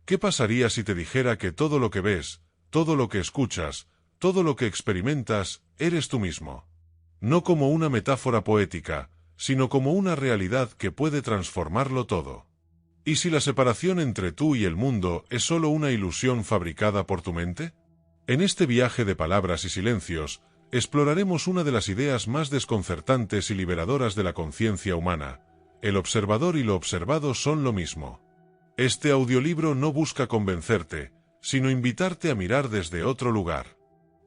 ¿Qué pasaría si te dijera que todo lo que ves, todo lo que escuchas, todo lo que experimentas, eres tú mismo? No como una metáfora poética, sino como una realidad que puede transformarlo todo. ¿Y si la separación entre tú y el mundo es solo una ilusión fabricada por tu mente? En este viaje de palabras y silencios, exploraremos una de las ideas más desconcertantes y liberadoras de la conciencia humana: el observador y lo observado son lo mismo. Este audiolibro no busca convencerte, sino invitarte a mirar desde otro lugar.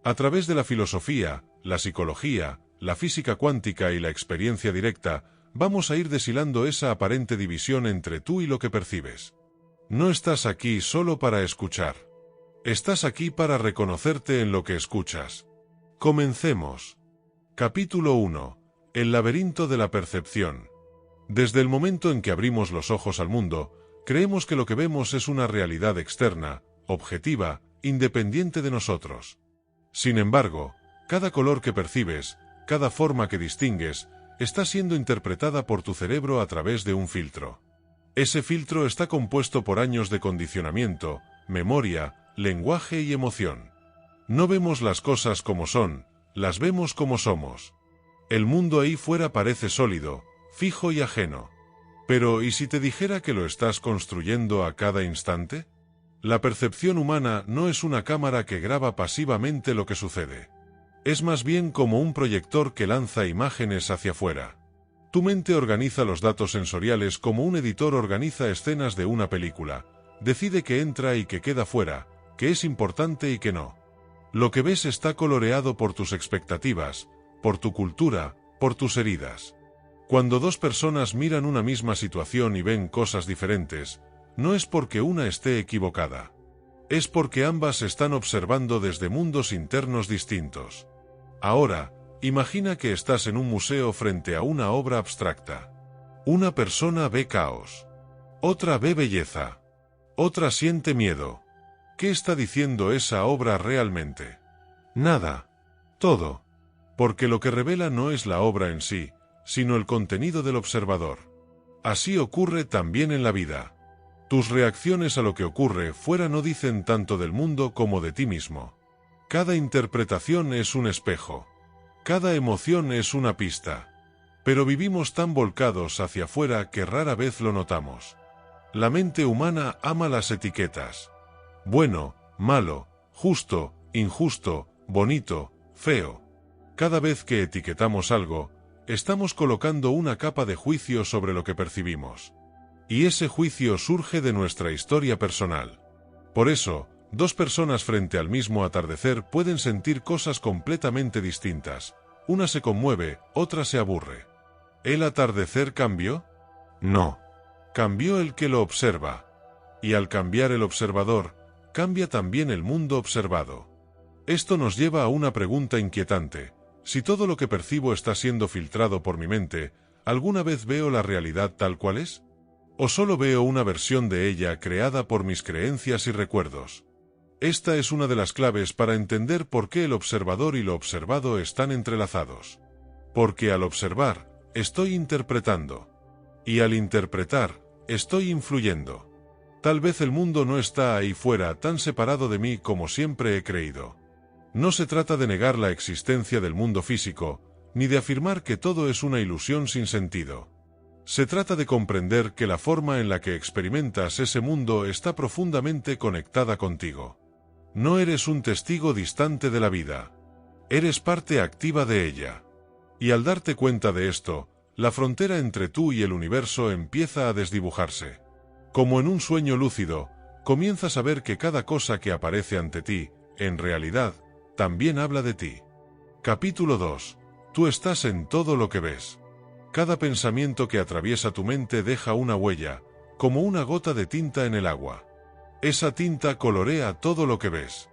A través de la filosofía, la psicología, la física cuántica y la experiencia directa, vamos a ir deshilando esa aparente división entre tú y lo que percibes. No estás aquí solo para escuchar. Estás aquí para reconocerte en lo que escuchas. Comencemos. Capítulo 1. El laberinto de la percepción. Desde el momento en que abrimos los ojos al mundo, creemos que lo que vemos es una realidad externa, objetiva, independiente de nosotros. Sin embargo, cada color que percibes, cada forma que distingues, está siendo interpretada por tu cerebro a través de un filtro. Ese filtro está compuesto por años de condicionamiento, memoria, lenguaje y emoción. No vemos las cosas como son, las vemos como somos. El mundo ahí fuera parece sólido, fijo y ajeno. Pero, ¿y si te dijera que lo estás construyendo a cada instante? La percepción humana no es una cámara que graba pasivamente lo que sucede. Es más bien como un proyector que lanza imágenes hacia afuera. Tu mente organiza los datos sensoriales como un editor organiza escenas de una película. Decide qué entra y qué queda fuera, qué es importante y qué no. Lo que ves está coloreado por tus expectativas, por tu cultura, por tus heridas. Cuando dos personas miran una misma situación y ven cosas diferentes, no es porque una esté equivocada. Es porque ambas están observando desde mundos internos distintos. Ahora, imagina que estás en un museo frente a una obra abstracta. Una persona ve caos. Otra ve belleza. Otra siente miedo. ¿Qué está diciendo esa obra realmente? Nada. Todo. Porque lo que revela no es la obra en sí, sino el contenido del observador. Así ocurre también en la vida. Tus reacciones a lo que ocurre fuera no dicen tanto del mundo como de ti mismo. Cada interpretación es un espejo. Cada emoción es una pista. Pero vivimos tan volcados hacia afuera que rara vez lo notamos. La mente humana ama las etiquetas. Bueno, malo, justo, injusto, bonito, feo. Cada vez que etiquetamos algo, estamos colocando una capa de juicio sobre lo que percibimos. Y ese juicio surge de nuestra historia personal. Por eso, dos personas frente al mismo atardecer pueden sentir cosas completamente distintas. Una se conmueve, otra se aburre. ¿El atardecer cambió? No. Cambió el que lo observa. Y al cambiar el observador, cambia también el mundo observado. Esto nos lleva a una pregunta inquietante. Si todo lo que percibo está siendo filtrado por mi mente, ¿alguna vez veo la realidad tal cual es? ¿O solo veo una versión de ella creada por mis creencias y recuerdos? Esta es una de las claves para entender por qué el observador y lo observado están entrelazados. Porque al observar, estoy interpretando. Y al interpretar, estoy influyendo. Tal vez el mundo no está ahí fuera tan separado de mí como siempre he creído. No se trata de negar la existencia del mundo físico, ni de afirmar que todo es una ilusión sin sentido. Se trata de comprender que la forma en la que experimentas ese mundo está profundamente conectada contigo. No eres un testigo distante de la vida. Eres parte activa de ella. Y al darte cuenta de esto, la frontera entre tú y el universo empieza a desdibujarse. Como en un sueño lúcido, comienzas a ver que cada cosa que aparece ante ti, en realidad, también habla de ti. Capítulo 2. Tú estás en todo lo que ves. Cada pensamiento que atraviesa tu mente deja una huella, como una gota de tinta en el agua. Esa tinta colorea todo lo que ves.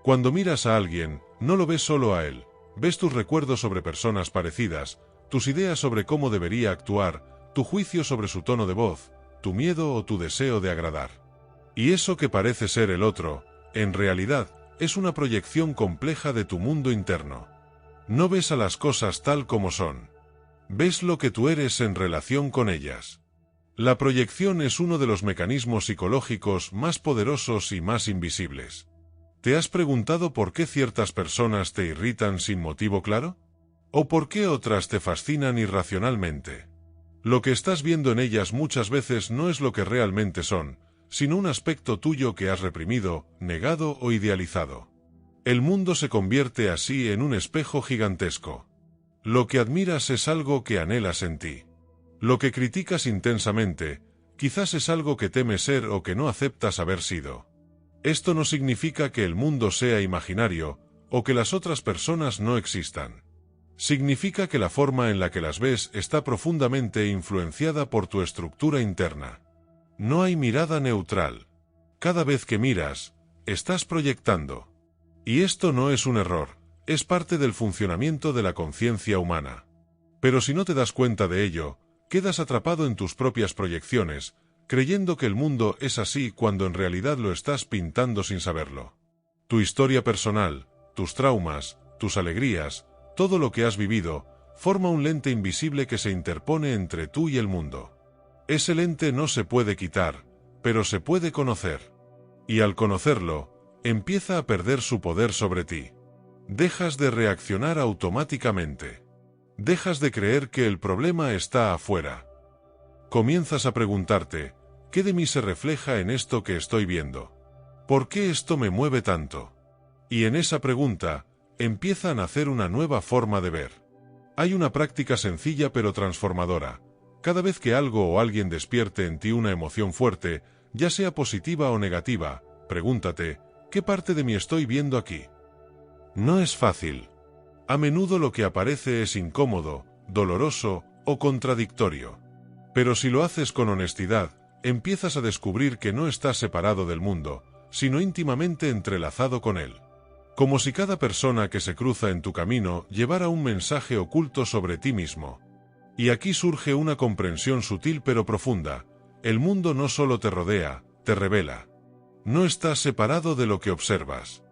Cuando miras a alguien, no lo ves solo a él, ves tus recuerdos sobre personas parecidas, tus ideas sobre cómo debería actuar, tu juicio sobre su tono de voz, tu miedo o tu deseo de agradar. Y eso que parece ser el otro, en realidad, es una proyección compleja de tu mundo interno. No ves a las cosas tal como son. Ves lo que tú eres en relación con ellas. La proyección es uno de los mecanismos psicológicos más poderosos y más invisibles. ¿Te has preguntado por qué ciertas personas te irritan sin motivo claro? ¿O por qué otras te fascinan irracionalmente? Lo que estás viendo en ellas muchas veces no es lo que realmente son, sino un aspecto tuyo que has reprimido, negado o idealizado. El mundo se convierte así en un espejo gigantesco. Lo que admiras es algo que anhelas en ti. Lo que criticas intensamente, quizás es algo que temes ser o que no aceptas haber sido. Esto no significa que el mundo sea imaginario, o que las otras personas no existan. Significa que la forma en la que las ves está profundamente influenciada por tu estructura interna. No hay mirada neutral. Cada vez que miras, estás proyectando. Y esto no es un error, es parte del funcionamiento de la conciencia humana. Pero si no te das cuenta de ello, quedas atrapado en tus propias proyecciones, creyendo que el mundo es así cuando en realidad lo estás pintando sin saberlo. Tu historia personal, tus traumas, tus alegrías, todo lo que has vivido, forma un lente invisible que se interpone entre tú y el mundo. Ese lente no se puede quitar, pero se puede conocer. Y al conocerlo, empieza a perder su poder sobre ti. Dejas de reaccionar automáticamente. Dejas de creer que el problema está afuera. Comienzas a preguntarte, ¿qué de mí se refleja en esto que estoy viendo? ¿Por qué esto me mueve tanto? Y en esa pregunta, empieza a nacer una nueva forma de ver. Hay una práctica sencilla pero transformadora. Cada vez que algo o alguien despierte en ti una emoción fuerte, ya sea positiva o negativa, pregúntate, ¿qué parte de mí estoy viendo aquí? No es fácil. A menudo lo que aparece es incómodo, doloroso o contradictorio. Pero si lo haces con honestidad, empiezas a descubrir que no estás separado del mundo, sino íntimamente entrelazado con él. Como si cada persona que se cruza en tu camino llevara un mensaje oculto sobre ti mismo. Y aquí surge una comprensión sutil pero profunda. El mundo no solo te rodea, te revela. No estás separado de lo que observas.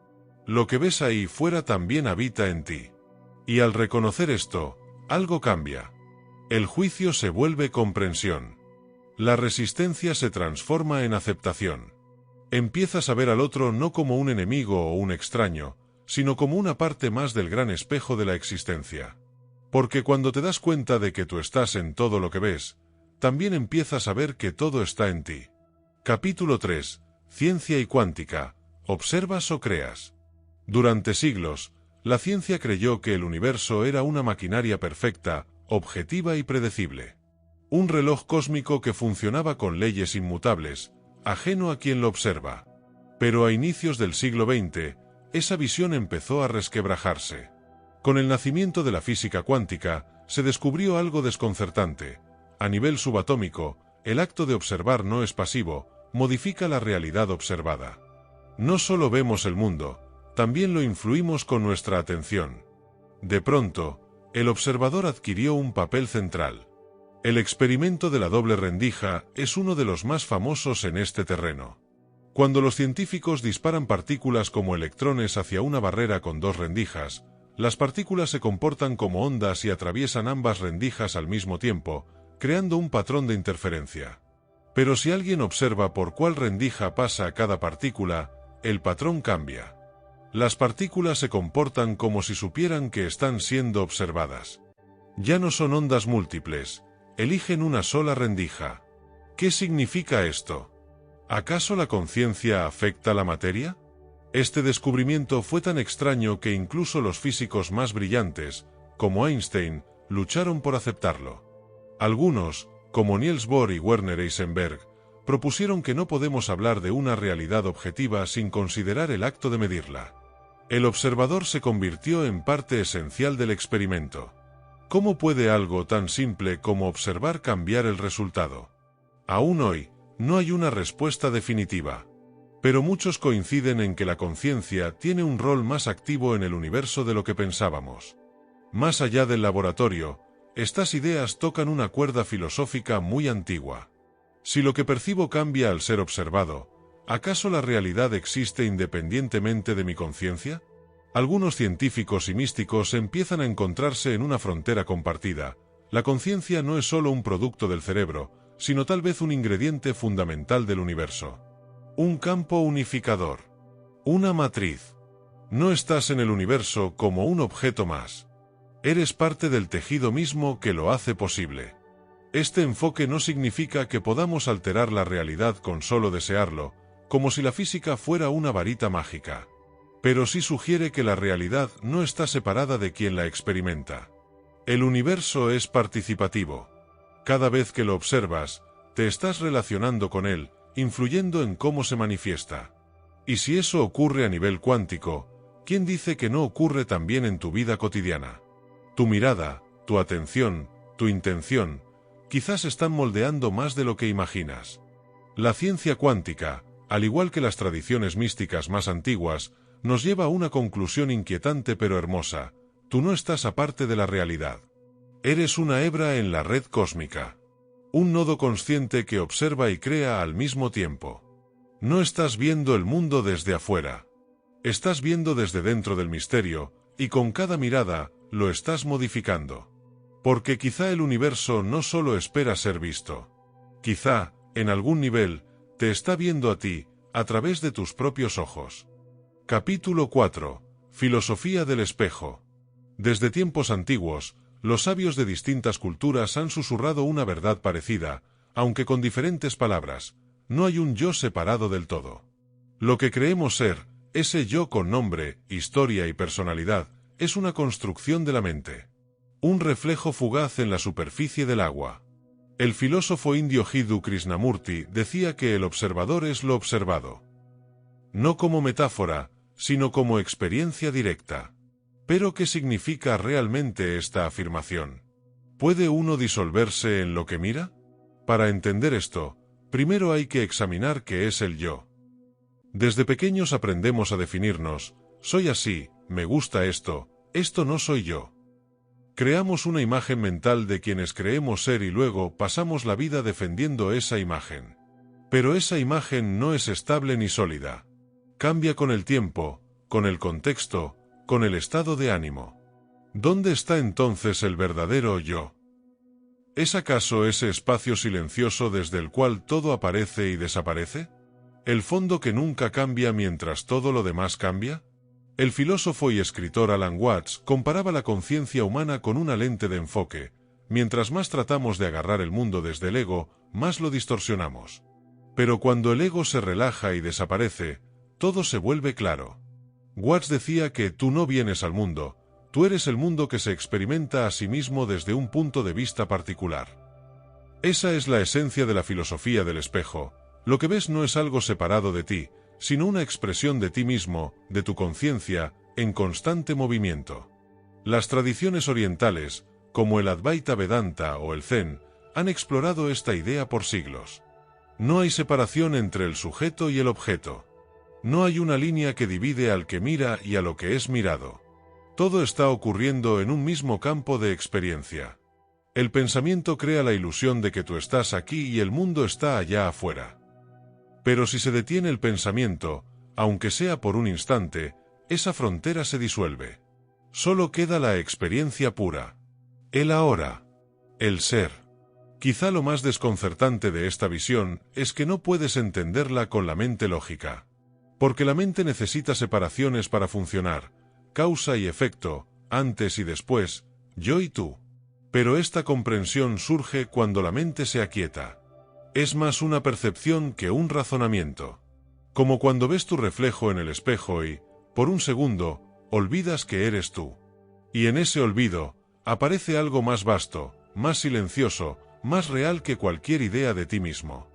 Lo que ves ahí fuera también habita en ti. Y al reconocer esto, algo cambia. El juicio se vuelve comprensión. La resistencia se transforma en aceptación. Empiezas a ver al otro no como un enemigo o un extraño, sino como una parte más del gran espejo de la existencia. Porque cuando te das cuenta de que tú estás en todo lo que ves, también empiezas a ver que todo está en ti. Capítulo 3. Ciencia y cuántica. ¿Observas o creas? Durante siglos, la ciencia creyó que el universo era una maquinaria perfecta, objetiva y predecible. Un reloj cósmico que funcionaba con leyes inmutables, ajeno a quien lo observa. Pero a inicios del siglo XX, esa visión empezó a resquebrajarse. Con el nacimiento de la física cuántica, se descubrió algo desconcertante. A nivel subatómico, el acto de observar no es pasivo, modifica la realidad observada. No solo vemos el mundo, también lo influimos con nuestra atención. De pronto, el observador adquirió un papel central. El experimento de la doble rendija es uno de los más famosos en este terreno. Cuando los científicos disparan partículas como electrones hacia una barrera con dos rendijas, las partículas se comportan como ondas y atraviesan ambas rendijas al mismo tiempo, creando un patrón de interferencia. Pero si alguien observa por cuál rendija pasa cada partícula, el patrón cambia. Las partículas se comportan como si supieran que están siendo observadas. Ya no son ondas múltiples, eligen una sola rendija. ¿Qué significa esto? ¿Acaso la conciencia afecta la materia? Este descubrimiento fue tan extraño que incluso los físicos más brillantes, como Einstein, lucharon por aceptarlo. Algunos, como Niels Bohr y Werner Heisenberg, propusieron que no podemos hablar de una realidad objetiva sin considerar el acto de medirla. El observador se convirtió en parte esencial del experimento. ¿Cómo puede algo tan simple como observar cambiar el resultado? Aún hoy, no hay una respuesta definitiva. Pero muchos coinciden en que la conciencia tiene un rol más activo en el universo de lo que pensábamos. Más allá del laboratorio, estas ideas tocan una cuerda filosófica muy antigua. Si lo que percibo cambia al ser observado, ¿acaso la realidad existe independientemente de mi conciencia? Algunos científicos y místicos empiezan a encontrarse en una frontera compartida. La conciencia no es solo un producto del cerebro, sino tal vez un ingrediente fundamental del universo. Un campo unificador. Una matriz. No estás en el universo como un objeto más. Eres parte del tejido mismo que lo hace posible. Este enfoque no significa que podamos alterar la realidad con solo desearlo, como si la física fuera una varita mágica. Pero sí sugiere que la realidad no está separada de quien la experimenta. El universo es participativo. Cada vez que lo observas, te estás relacionando con él, influyendo en cómo se manifiesta. Y si eso ocurre a nivel cuántico, ¿quién dice que no ocurre también en tu vida cotidiana? Tu mirada, tu atención, tu intención, quizás están moldeando más de lo que imaginas. La ciencia cuántica, al igual que las tradiciones místicas más antiguas, nos lleva a una conclusión inquietante pero hermosa: tú no estás aparte de la realidad. Eres una hebra en la red cósmica. Un nodo consciente que observa y crea al mismo tiempo. No estás viendo el mundo desde afuera. Estás viendo desde dentro del misterio, y con cada mirada, lo estás modificando. Porque quizá el universo no solo espera ser visto. Quizá, en algún nivel, te está viendo a ti, a través de tus propios ojos. Capítulo 4. Filosofía del espejo. Desde tiempos antiguos, los sabios de distintas culturas han susurrado una verdad parecida, aunque con diferentes palabras: no hay un yo separado del todo. Lo que creemos ser, ese yo con nombre, historia y personalidad, es una construcción de la mente. Un reflejo fugaz en la superficie del agua. El filósofo indio Jiddu Krishnamurti decía que el observador es lo observado. No como metáfora, sino como experiencia directa. ¿Pero qué significa realmente esta afirmación? ¿Puede uno disolverse en lo que mira? Para entender esto, primero hay que examinar qué es el yo. Desde pequeños aprendemos a definirnos: soy así, me gusta esto no soy yo. Creamos una imagen mental de quienes creemos ser y luego pasamos la vida defendiendo esa imagen. Pero esa imagen no es estable ni sólida. Cambia con el tiempo, con el contexto, con el estado de ánimo. ¿Dónde está entonces el verdadero yo? ¿Es acaso ese espacio silencioso desde el cual todo aparece y desaparece? ¿El fondo que nunca cambia mientras todo lo demás cambia? El filósofo y escritor Alan Watts comparaba la conciencia humana con una lente de enfoque. Mientras más tratamos de agarrar el mundo desde el ego, más lo distorsionamos. Pero cuando el ego se relaja y desaparece, todo se vuelve claro. Watts decía que tú no vienes al mundo, tú eres el mundo que se experimenta a sí mismo desde un punto de vista particular. Esa es la esencia de la filosofía del espejo. Lo que ves no es algo separado de ti, sino una expresión de ti mismo, de tu conciencia, en constante movimiento. Las tradiciones orientales, como el Advaita Vedanta o el Zen, han explorado esta idea por siglos. No hay separación entre el sujeto y el objeto. No hay una línea que divide al que mira y a lo que es mirado. Todo está ocurriendo en un mismo campo de experiencia. El pensamiento crea la ilusión de que tú estás aquí y el mundo está allá afuera. Pero si se detiene el pensamiento, aunque sea por un instante, esa frontera se disuelve. Solo queda la experiencia pura. El ahora. El ser. Quizá lo más desconcertante de esta visión es que no puedes entenderla con la mente lógica. Porque la mente necesita separaciones para funcionar, causa y efecto, antes y después, yo y tú. Pero esta comprensión surge cuando la mente se aquieta. Es más una percepción que un razonamiento. Como cuando ves tu reflejo en el espejo y, por un segundo, olvidas que eres tú. Y en ese olvido, aparece algo más vasto, más silencioso, más real que cualquier idea de ti mismo.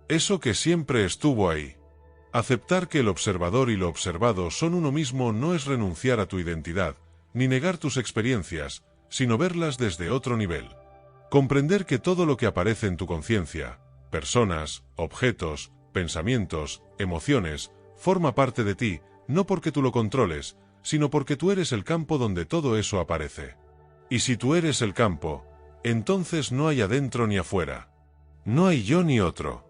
Eso que siempre estuvo ahí. Aceptar que el observador y lo observado son uno mismo no es renunciar a tu identidad, ni negar tus experiencias, sino verlas desde otro nivel. Comprender que todo lo que aparece en tu conciencia, personas, objetos, pensamientos, emociones, forma parte de ti, no porque tú lo controles, sino porque tú eres el campo donde todo eso aparece. Y si tú eres el campo, entonces no hay adentro ni afuera. No hay yo ni otro.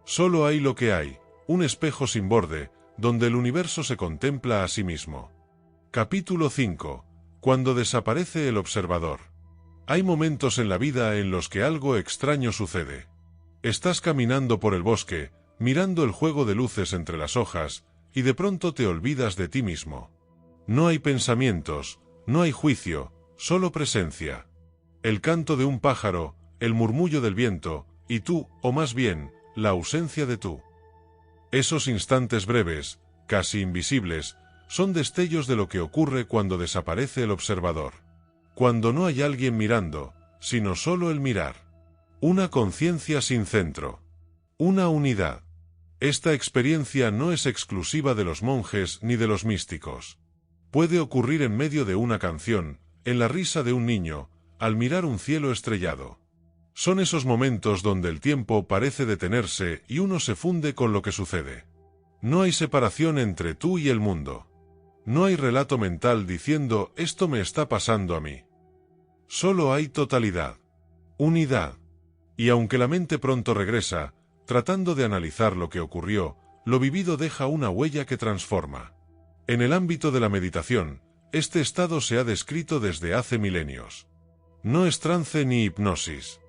Solo hay lo que hay, un espejo sin borde, donde el universo se contempla a sí mismo. Capítulo 5. Cuando desaparece el observador. Hay momentos en la vida en los que algo extraño sucede. Estás caminando por el bosque, mirando el juego de luces entre las hojas, y de pronto te olvidas de ti mismo. No hay pensamientos, no hay juicio, solo presencia. El canto de un pájaro, el murmullo del viento, y tú, o más bien, la ausencia de tú. Esos instantes breves, casi invisibles, son destellos de lo que ocurre cuando desaparece el observador. Cuando no hay alguien mirando, sino solo el mirar. Una conciencia sin centro. Una unidad. Esta experiencia no es exclusiva de los monjes ni de los místicos. Puede ocurrir en medio de una canción, en la risa de un niño, al mirar un cielo estrellado. Son esos momentos donde el tiempo parece detenerse y uno se funde con lo que sucede. No hay separación entre tú y el mundo. No hay relato mental diciendo «esto me está pasando a mí». Solo hay totalidad. Unidad. Y aunque la mente pronto regresa, tratando de analizar lo que ocurrió, lo vivido deja una huella que transforma. En el ámbito de la meditación, este estado se ha descrito desde hace milenios. No es trance ni hipnosis.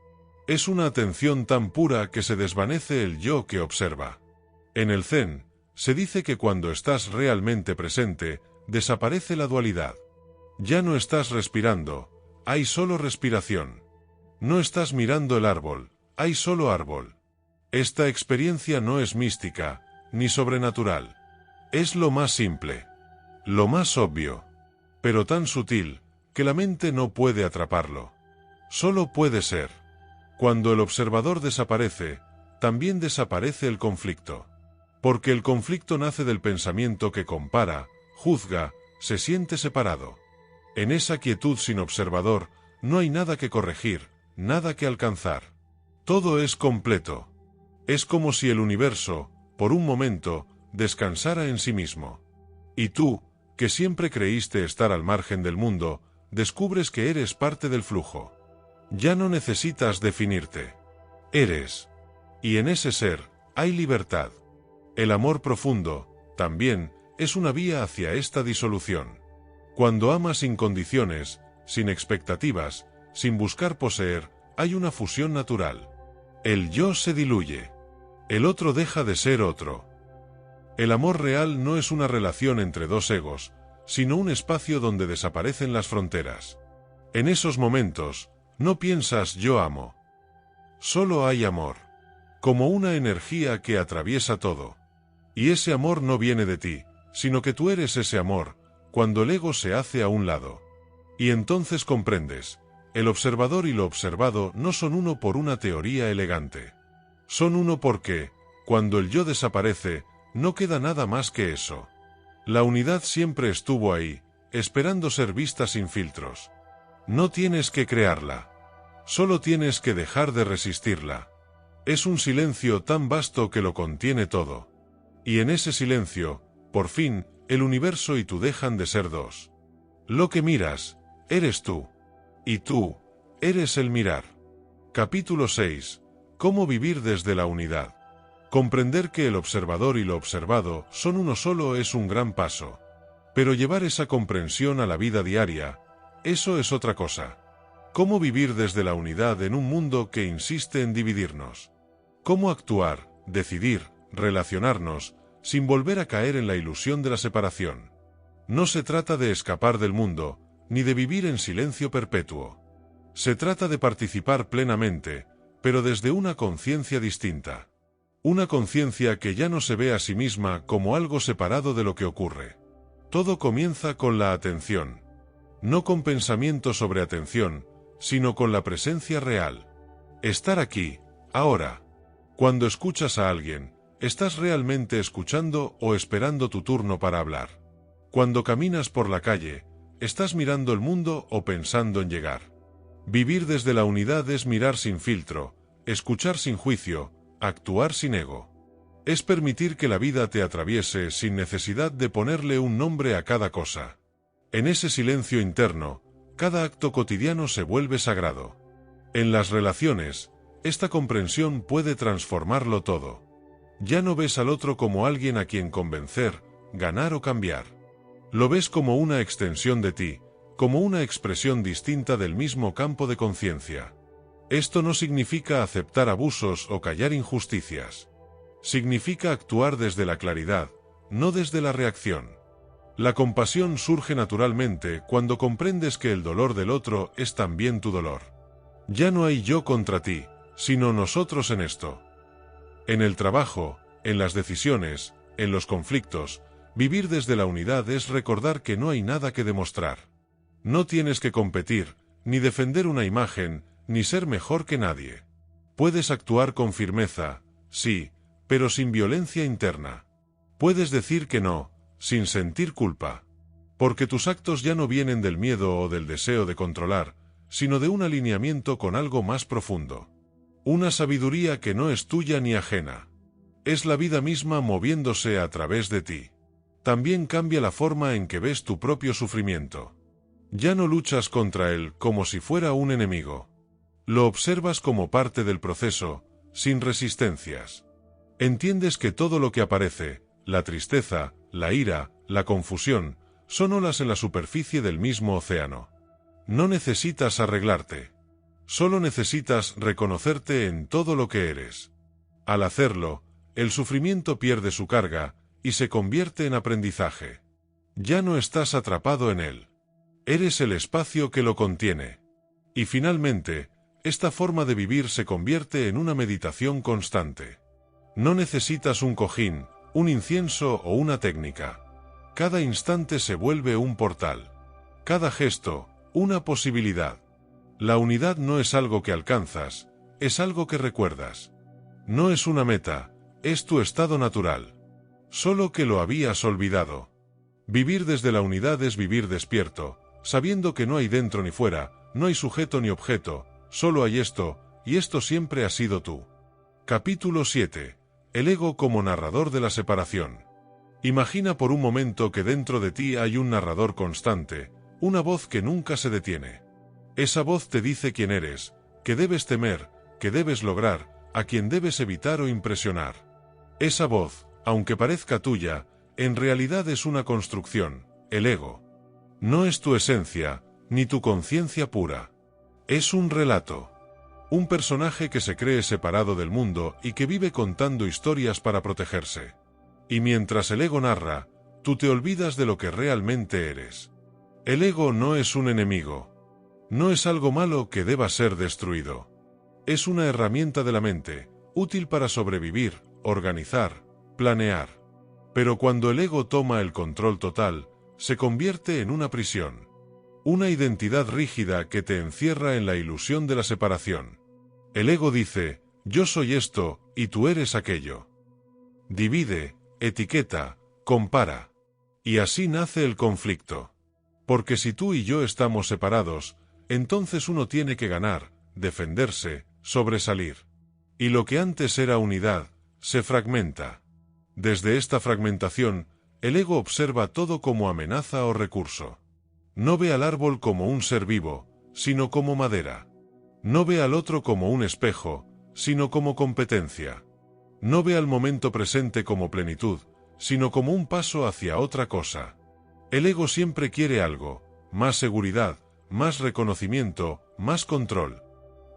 Es una atención tan pura que se desvanece el yo que observa. En el Zen, se dice que cuando estás realmente presente, desaparece la dualidad. Ya no estás respirando, hay solo respiración. No estás mirando el árbol, hay solo árbol. Esta experiencia no es mística, ni sobrenatural. Es lo más simple, lo más obvio, pero tan sutil, que la mente no puede atraparlo. Solo puede ser. Cuando el observador desaparece, también desaparece el conflicto. Porque el conflicto nace del pensamiento que compara, juzga, se siente separado. En esa quietud sin observador, no hay nada que corregir, nada que alcanzar. Todo es completo. Es como si el universo, por un momento, descansara en sí mismo. Y tú, que siempre creíste estar al margen del mundo, descubres que eres parte del flujo. Ya no necesitas definirte. Eres. Y en ese ser, hay libertad. El amor profundo, también, es una vía hacia esta disolución. Cuando amas sin condiciones, sin expectativas, sin buscar poseer, hay una fusión natural. El yo se diluye. El otro deja de ser otro. El amor real no es una relación entre dos egos, sino un espacio donde desaparecen las fronteras. En esos momentos, no piensas yo amo. Solo hay amor. Como una energía que atraviesa todo. Y ese amor no viene de ti, sino que tú eres ese amor, cuando el ego se hace a un lado. Y entonces comprendes, el observador y lo observado no son uno por una teoría elegante. Son uno porque, cuando el yo desaparece, no queda nada más que eso. La unidad siempre estuvo ahí, esperando ser vista sin filtros. No tienes que crearla. Solo tienes que dejar de resistirla. Es un silencio tan vasto que lo contiene todo. Y en ese silencio, por fin, el universo y tú dejan de ser dos. Lo que miras, eres tú. Y tú, eres el mirar. Capítulo 6. ¿Cómo vivir desde la unidad? Comprender que el observador y lo observado son uno solo es un gran paso. Pero llevar esa comprensión a la vida diaria, eso es otra cosa. ¿Cómo vivir desde la unidad en un mundo que insiste en dividirnos? ¿Cómo actuar, decidir, relacionarnos, sin volver a caer en la ilusión de la separación? No se trata de escapar del mundo, ni de vivir en silencio perpetuo. Se trata de participar plenamente, pero desde una conciencia distinta. Una conciencia que ya no se ve a sí misma como algo separado de lo que ocurre. Todo comienza con la atención. No con pensamiento sobre atención, sino con la presencia real. Estar aquí, ahora. Cuando escuchas a alguien, ¿estás realmente escuchando o esperando tu turno para hablar? Cuando caminas por la calle, ¿estás mirando el mundo o pensando en llegar? Vivir desde la unidad es mirar sin filtro, escuchar sin juicio, actuar sin ego. Es permitir que la vida te atraviese sin necesidad de ponerle un nombre a cada cosa. En ese silencio interno, cada acto cotidiano se vuelve sagrado. En las relaciones, esta comprensión puede transformarlo todo. Ya no ves al otro como alguien a quien convencer, ganar o cambiar. Lo ves como una extensión de ti, como una expresión distinta del mismo campo de conciencia. Esto no significa aceptar abusos o callar injusticias. Significa actuar desde la claridad, no desde la reacción. La compasión surge naturalmente cuando comprendes que el dolor del otro es también tu dolor. Ya no hay yo contra ti, sino nosotros en esto. En el trabajo, en las decisiones, en los conflictos, vivir desde la unidad es recordar que no hay nada que demostrar. No tienes que competir, ni defender una imagen, ni ser mejor que nadie. Puedes actuar con firmeza, sí, pero sin violencia interna. Puedes decir que no, sin sentir culpa. Porque tus actos ya no vienen del miedo o del deseo de controlar, sino de un alineamiento con algo más profundo. Una sabiduría que no es tuya ni ajena. Es la vida misma moviéndose a través de ti. También cambia la forma en que ves tu propio sufrimiento. Ya no luchas contra él como si fuera un enemigo. Lo observas como parte del proceso, sin resistencias. Entiendes que todo lo que aparece, la tristeza, la ira, la confusión, son olas en la superficie del mismo océano. No necesitas arreglarte. Solo necesitas reconocerte en todo lo que eres. Al hacerlo, el sufrimiento pierde su carga y se convierte en aprendizaje. Ya no estás atrapado en él. Eres el espacio que lo contiene. Y finalmente, esta forma de vivir se convierte en una meditación constante. No necesitas un cojín, un incienso o una técnica. Cada instante se vuelve un portal. Cada gesto, una posibilidad. La unidad no es algo que alcanzas, es algo que recuerdas. No es una meta, es tu estado natural. Solo que lo habías olvidado. Vivir desde la unidad es vivir despierto, sabiendo que no hay dentro ni fuera, no hay sujeto ni objeto, solo hay esto, y esto siempre ha sido tú. Capítulo 7. El ego como narrador de la separación. Imagina por un momento que dentro de ti hay un narrador constante, una voz que nunca se detiene. Esa voz te dice quién eres, qué debes temer, qué debes lograr, a quién debes evitar o impresionar. Esa voz, aunque parezca tuya, en realidad es una construcción, el ego. No es tu esencia, ni tu conciencia pura. Es un relato. Un personaje que se cree separado del mundo y que vive contando historias para protegerse. Y mientras el ego narra, tú te olvidas de lo que realmente eres. El ego no es un enemigo. No es algo malo que deba ser destruido. Es una herramienta de la mente, útil para sobrevivir, organizar, planear. Pero cuando el ego toma el control total, se convierte en una prisión. Una identidad rígida que te encierra en la ilusión de la separación. El ego dice, yo soy esto, y tú eres aquello. Divide, etiqueta, compara. Y así nace el conflicto. Porque si tú y yo estamos separados, entonces uno tiene que ganar, defenderse, sobresalir. Y lo que antes era unidad, se fragmenta. Desde esta fragmentación, el ego observa todo como amenaza o recurso. No ve al árbol como un ser vivo, sino como madera. No ve al otro como un espejo, sino como competencia. No ve al momento presente como plenitud, sino como un paso hacia otra cosa. El ego siempre quiere algo, más seguridad, más reconocimiento, más control.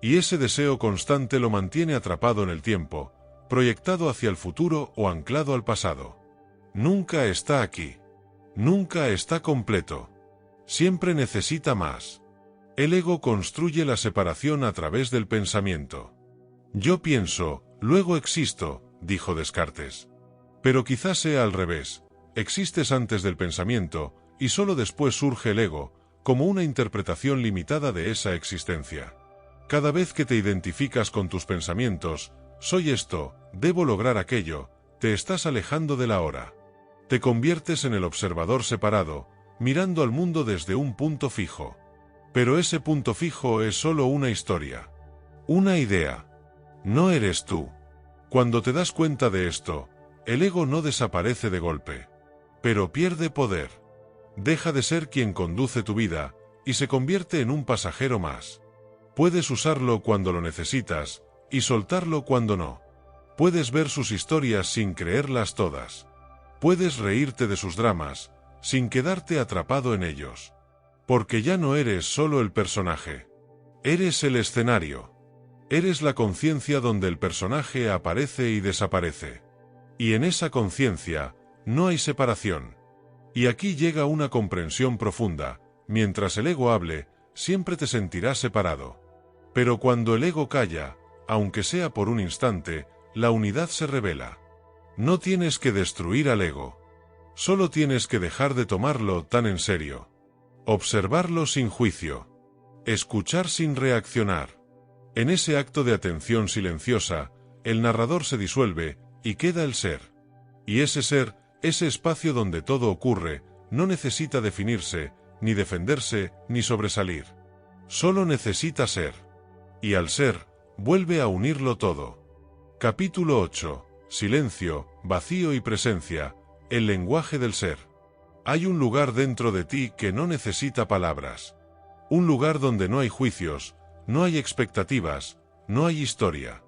Y ese deseo constante lo mantiene atrapado en el tiempo, proyectado hacia el futuro o anclado al pasado. Nunca está aquí. Nunca está completo. Siempre necesita más. El ego construye la separación a través del pensamiento. Yo pienso, luego existo, dijo Descartes. Pero quizás sea al revés. Existes antes del pensamiento, y solo después surge el ego, como una interpretación limitada de esa existencia. Cada vez que te identificas con tus pensamientos, soy esto, debo lograr aquello, te estás alejando de la hora. Te conviertes en el observador separado, mirando al mundo desde un punto fijo. Pero ese punto fijo es solo una historia. Una idea. No eres tú. Cuando te das cuenta de esto, el ego no desaparece de golpe. Pero pierde poder. Deja de ser quien conduce tu vida, y se convierte en un pasajero más. Puedes usarlo cuando lo necesitas, y soltarlo cuando no. Puedes ver sus historias sin creerlas todas. Puedes reírte de sus dramas, sin quedarte atrapado en ellos. Porque ya no eres solo el personaje. Eres el escenario. Eres la conciencia donde el personaje aparece y desaparece. Y en esa conciencia no hay separación. Y aquí llega una comprensión profunda: mientras el ego hable, siempre te sentirás separado. Pero cuando el ego calla, aunque sea por un instante, la unidad se revela. No tienes que destruir al ego. Solo tienes que dejar de tomarlo tan en serio. Observarlo sin juicio. Escuchar sin reaccionar. En ese acto de atención silenciosa, el narrador se disuelve y queda el ser. Y ese ser, ese espacio donde todo ocurre, no necesita definirse, ni defenderse, ni sobresalir. Solo necesita ser. Y al ser, vuelve a unirlo todo. Capítulo 8. Silencio, vacío y presencia, el lenguaje del ser. Hay un lugar dentro de ti que no necesita palabras. Un lugar donde no hay juicios, no hay expectativas, no hay historia.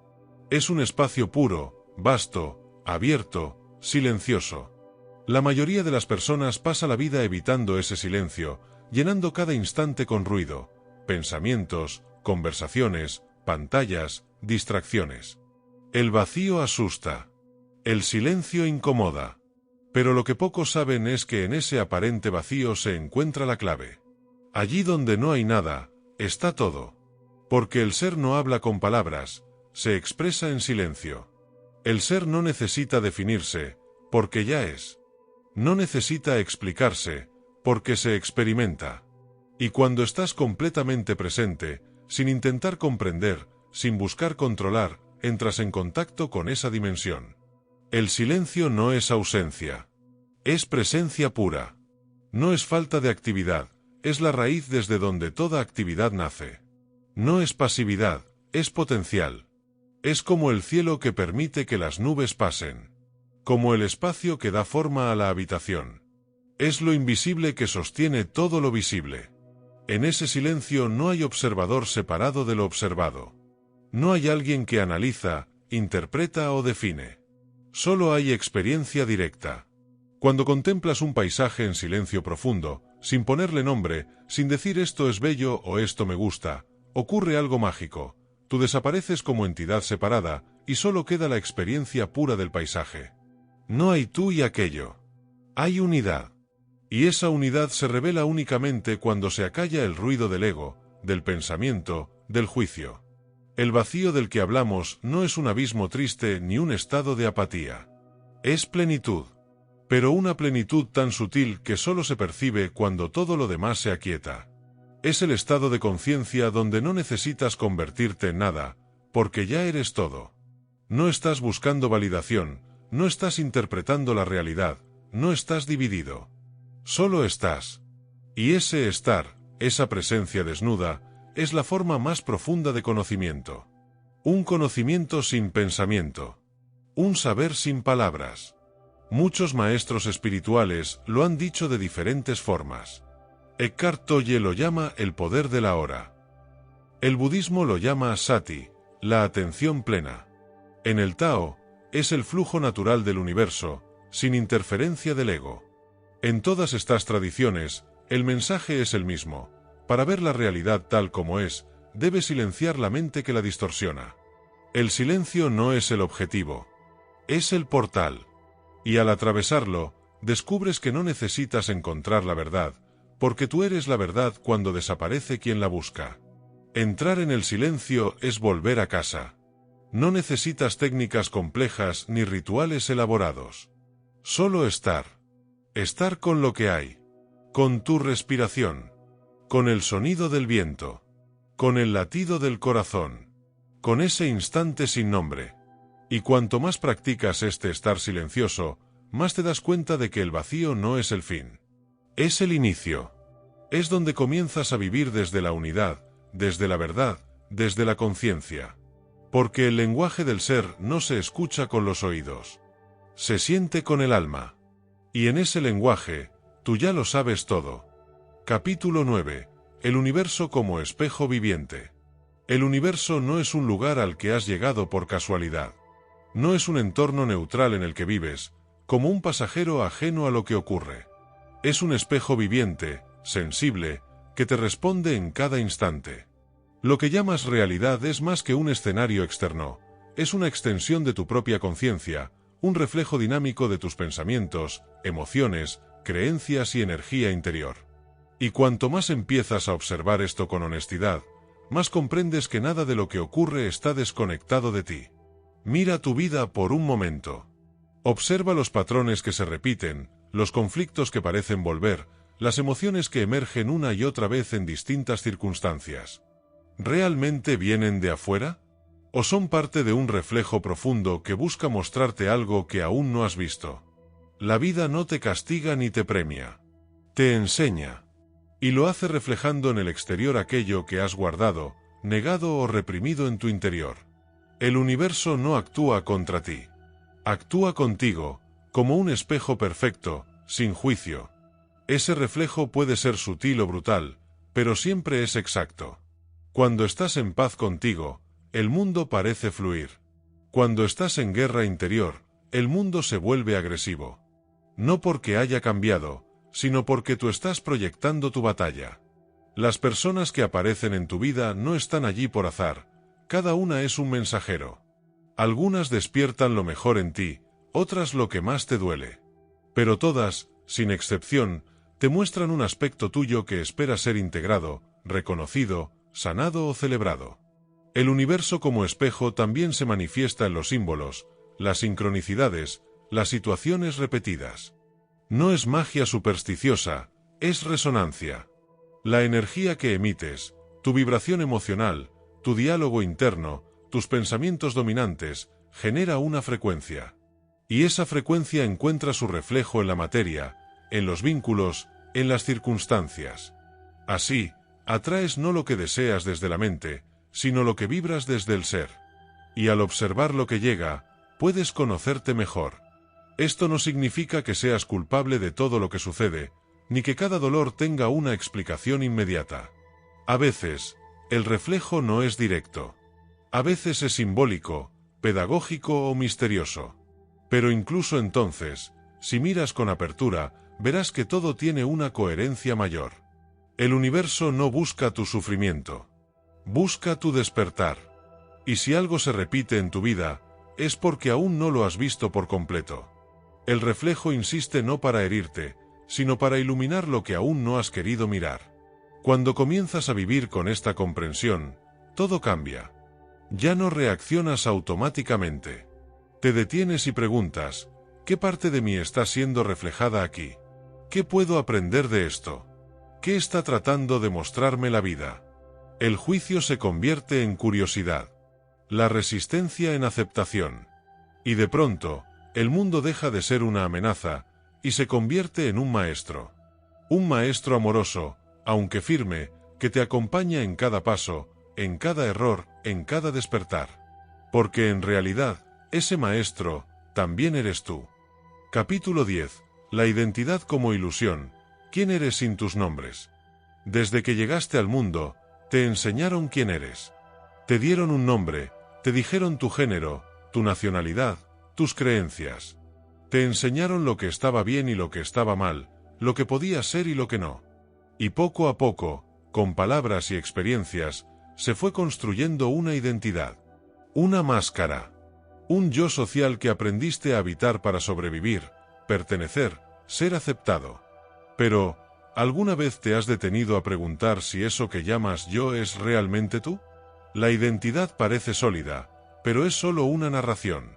Es un espacio puro, vasto, abierto, silencioso. La mayoría de las personas pasa la vida evitando ese silencio, llenando cada instante con ruido, pensamientos, conversaciones, pantallas, distracciones. El vacío asusta. El silencio incomoda. Pero lo que pocos saben es que en ese aparente vacío se encuentra la clave. Allí donde no hay nada, está todo. Porque el ser no habla con palabras, se expresa en silencio. El ser no necesita definirse, porque ya es. No necesita explicarse, porque se experimenta. Y cuando estás completamente presente, sin intentar comprender, sin buscar controlar, entras en contacto con esa dimensión. El silencio no es ausencia. Es presencia pura. No es falta de actividad, es la raíz desde donde toda actividad nace. No es pasividad, es potencial. Es como el cielo que permite que las nubes pasen. Como el espacio que da forma a la habitación. Es lo invisible que sostiene todo lo visible. En ese silencio no hay observador separado de lo observado. No hay alguien que analiza, interpreta o define. Solo hay experiencia directa. Cuando contemplas un paisaje en silencio profundo, sin ponerle nombre, sin decir esto es bello o esto me gusta, ocurre algo mágico. Tú desapareces como entidad separada, y solo queda la experiencia pura del paisaje. No hay tú y aquello. Hay unidad. Y esa unidad se revela únicamente cuando se acalla el ruido del ego, del pensamiento, del juicio. El vacío del que hablamos no es un abismo triste ni un estado de apatía. Es plenitud. Pero una plenitud tan sutil que solo se percibe cuando todo lo demás se aquieta. Es el estado de conciencia donde no necesitas convertirte en nada, porque ya eres todo. No estás buscando validación, no estás interpretando la realidad, no estás dividido. Solo estás. Y ese estar, esa presencia desnuda, es la forma más profunda de conocimiento. Un conocimiento sin pensamiento. Un saber sin palabras. Muchos maestros espirituales lo han dicho de diferentes formas. Eckhart Tolle lo llama el poder de la hora. El budismo lo llama sati, la atención plena. En el Tao, es el flujo natural del universo, sin interferencia del ego. En todas estas tradiciones, el mensaje es el mismo. Para ver la realidad tal como es, debes silenciar la mente que la distorsiona. El silencio no es el objetivo. Es el portal. Y al atravesarlo, descubres que no necesitas encontrar la verdad, porque tú eres la verdad cuando desaparece quien la busca. Entrar en el silencio es volver a casa. No necesitas técnicas complejas ni rituales elaborados. Solo estar. Estar con lo que hay. Con tu respiración. Con el sonido del viento. Con el latido del corazón. Con ese instante sin nombre. Y cuanto más practicas este estar silencioso, más te das cuenta de que el vacío no es el fin. Es el inicio. Es donde comienzas a vivir desde la unidad, desde la verdad, desde la conciencia. Porque el lenguaje del ser no se escucha con los oídos. Se siente con el alma. Y en ese lenguaje, tú ya lo sabes todo. Capítulo 9. El universo como espejo viviente. El universo no es un lugar al que has llegado por casualidad. No es un entorno neutral en el que vives, como un pasajero ajeno a lo que ocurre. Es un espejo viviente, sensible, que te responde en cada instante. Lo que llamas realidad es más que un escenario externo, es una extensión de tu propia conciencia, un reflejo dinámico de tus pensamientos, emociones, creencias y energía interior. Y cuanto más empiezas a observar esto con honestidad, más comprendes que nada de lo que ocurre está desconectado de ti. Mira tu vida por un momento. Observa los patrones que se repiten, los conflictos que parecen volver, las emociones que emergen una y otra vez en distintas circunstancias. ¿Realmente vienen de afuera? ¿O son parte de un reflejo profundo que busca mostrarte algo que aún no has visto? La vida no te castiga ni te premia. Te enseña. Y lo hace reflejando en el exterior aquello que has guardado, negado o reprimido en tu interior. El universo no actúa contra ti. Actúa contigo, como un espejo perfecto, sin juicio. Ese reflejo puede ser sutil o brutal, pero siempre es exacto. Cuando estás en paz contigo, el mundo parece fluir. Cuando estás en guerra interior, el mundo se vuelve agresivo. No porque haya cambiado, sino porque tú estás proyectando tu batalla. Las personas que aparecen en tu vida no están allí por azar, cada una es un mensajero. Algunas despiertan lo mejor en ti, otras lo que más te duele. Pero todas, sin excepción, te muestran un aspecto tuyo que espera ser integrado, reconocido, sanado o celebrado. El universo como espejo también se manifiesta en los símbolos, las sincronicidades, las situaciones repetidas. No es magia supersticiosa, es resonancia. La energía que emites, tu vibración emocional, tu diálogo interno, tus pensamientos dominantes, genera una frecuencia. Y esa frecuencia encuentra su reflejo en la materia, en los vínculos, en las circunstancias. Así, atraes no lo que deseas desde la mente, sino lo que vibras desde el ser. Y al observar lo que llega, puedes conocerte mejor. Esto no significa que seas culpable de todo lo que sucede, ni que cada dolor tenga una explicación inmediata. A veces, el reflejo no es directo. A veces es simbólico, pedagógico o misterioso. Pero incluso entonces, si miras con apertura, verás que todo tiene una coherencia mayor. El universo no busca tu sufrimiento. Busca tu despertar. Y si algo se repite en tu vida, es porque aún no lo has visto por completo. El reflejo insiste no para herirte, sino para iluminar lo que aún no has querido mirar. Cuando comienzas a vivir con esta comprensión, todo cambia. Ya no reaccionas automáticamente. Te detienes y preguntas, ¿qué parte de mí está siendo reflejada aquí? ¿Qué puedo aprender de esto? ¿Qué está tratando de mostrarme la vida? El juicio se convierte en curiosidad. La resistencia en aceptación. Y de pronto, el mundo deja de ser una amenaza, y se convierte en un maestro. Un maestro amoroso, aunque firme, que te acompaña en cada paso, en cada error, en cada despertar. Porque en realidad, ese maestro, también eres tú. Capítulo 10. La identidad como ilusión. ¿Quién eres sin tus nombres? Desde que llegaste al mundo, te enseñaron quién eres. Te dieron un nombre, te dijeron tu género, tu nacionalidad, tus creencias. Te enseñaron lo que estaba bien y lo que estaba mal, lo que podía ser y lo que no. Y poco a poco, con palabras y experiencias, se fue construyendo una identidad. Una máscara. Un yo social que aprendiste a habitar para sobrevivir, pertenecer, ser aceptado. Pero, ¿alguna vez te has detenido a preguntar si eso que llamas yo es realmente tú? La identidad parece sólida, pero es solo una narración.